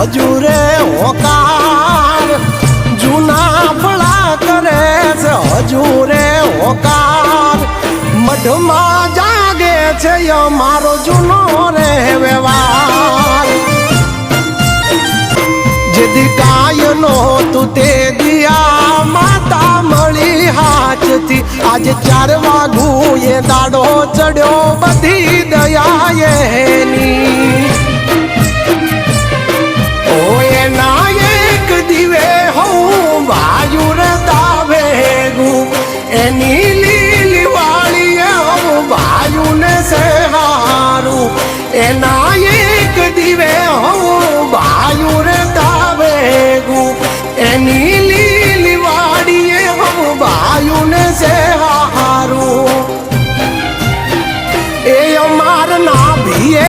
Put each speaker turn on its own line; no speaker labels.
હજુ રે હોકાર જૂના ફળા કરે છે હજુ રે હોકાર મઢમાં જાગે છે મારો જૂનો રે વ્યવહાર જેદી કાયનો તું તે દિયા માતા મળી હાથથી આજે 4 વાગું એ દાડો ચડ્યો બધી દયા એની ઓ એના એક દીવે હું વાયુ રતા ભેગું એની લીલી વાળીએ હું વાયુને સહારું એના એક દીવે હું વાયુ રતા ભેગું એની લીલી વાળીએ હું વાયુને સહારું એ અમાર ના